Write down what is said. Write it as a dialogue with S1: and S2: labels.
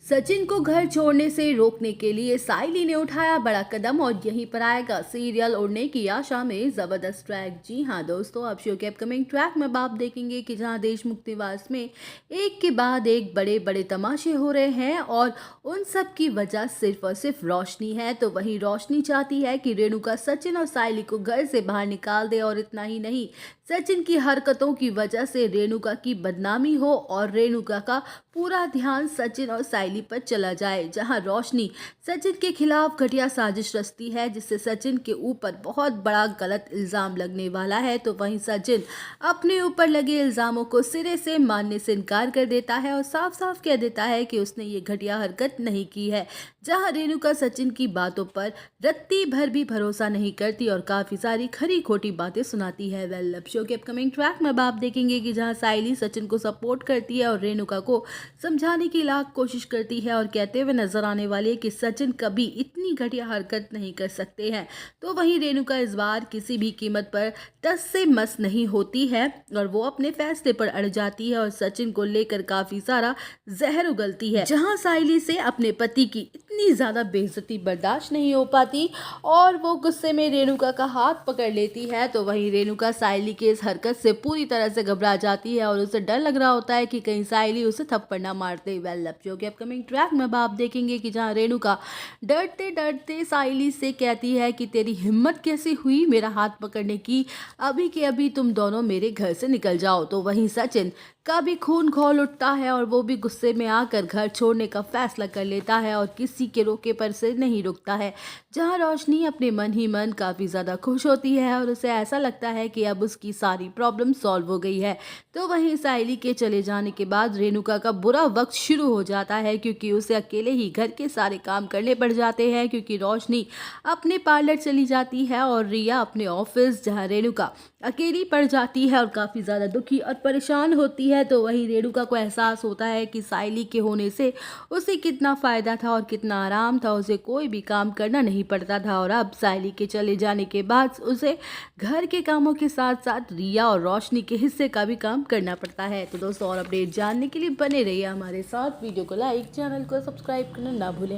S1: सचिन को घर छोड़ने से रोकने के लिए साइली ने उठाया बड़ा कदम और यहीं पर आएगा सीरियल उड़ने की आशा में जबरदस्त ट्रैक। जी हाँ दोस्तों, अब शो के अपकमिंग ट्रैक में आप देखेंगे कि जहां देशमुख निवास में एक के बाद एक बड़े बड़े तमाशे हो रहे हैं और उन सब की वजह सिर्फ और सिर्फ रोशनी है। तो वहीं रोशनी चाहती है कि रेणुका सचिन और साइली को घर से बाहर निकाल दे और इतना ही नहीं, सचिन की हरकतों की वजह से रेणुका की बदनामी हो और रेणुका का पूरा ध्यान सचिन और साइली पर चला जाए। जहां रोशनी सचिन के खिलाफ घटिया साजिश रचती है जिससे सचिन के ऊपर बहुत बड़ा गलत इल्जाम लगने वाला है। तो वहीं सचिन अपने ऊपर लगे इल्जामों को सिरे से मानने से इनकार कर देता है और साफ साफ कह देता है कि उसने ये घटिया हरकत नहीं की है। जहां रेणुका सचिन की बातों पर रत्ती भर भी भरोसा नहीं करती और काफी सारी खरी खोटी बातें सुनाती है। वेल, अब शो के अपकमिंग ट्रैक में आप देखेंगे कि जहां साइली सचिन को सपोर्ट करती है और रेणुका को समझाने की लाख कोशिश करती है और कहते हुए नजर आने वाली है कि सचिन कभी इतनी घटिया हरकत नहीं कर सकते हैं। तो वहीं रेणुका इस बार किसी भी कीमत पर टस से मस नहीं होती है और वो अपने फैसले पर अड़ जाती है और सचिन को लेकर काफी सारा जहर उगलती है। जहां साइली से अपने पति की इतनी ज्यादा बेइज्जती बर्दाश्त नहीं हो पाती और वो गुस्से में रेणुका का हाथ पकड़ लेती है। तो वहीं रेणुका साइली की इस हरकत से पूरी तरह से घबरा जाती है और उसे डर लग रहा होता है कि कहीं साइली उसे थप्पड़ ना मार दे। वेल, अब शो के अपकमिंग ट्रैक में आप देखेंगे कि जहां रेणुका डरते डरते साइली से कहती है कि तेरी हिम्मत कैसे हुई मेरा हाथ पकड़ने की, अभी के अभी तुम दोनों मेरे घर से निकल जाओ। तो वहीं सचिन का भी खून खौल उठता है और वो भी गुस्से में आकर घर छोड़ने का फैसला कर लेता है और किसी के रोके पर से नहीं रुकता है। जहां रोशनी अपने मन ही मन काफ़ी ज़्यादा खुश होती है और उसे ऐसा लगता है कि अब उसकी सारी प्रॉब्लम सॉल्व हो गई है। तो वहीं साइली के चले जाने के बाद रेणुका का बुरा वक्त शुरू हो जाता है क्योंकि उसे अकेले ही घर के सारे काम करने पड़ जाते हैं क्योंकि रोशनी अपने पार्लर चली जाती है और रिया अपने ऑफिस। जहां रेणुका अकेली पड़ जाती है और काफ़ी ज़्यादा दुखी और परेशान होती है। तो वहीं रेणुका को एहसास होता है कि साइली के होने से उसे कितना फ़ायदा था और कितना आराम था, उसे कोई भी काम करना नहीं पड़ता था और अब साइली के चले जाने के बाद उसे घर के कामों के साथ साथ रिया और रोशनी के हिस्से का भी काम करना पड़ता है। तो दोस्तों, और अपडेट जानने के लिए बने रहिए हमारे साथ। वीडियो को लाइक, चैनल को सब्सक्राइब करना ना भूलें।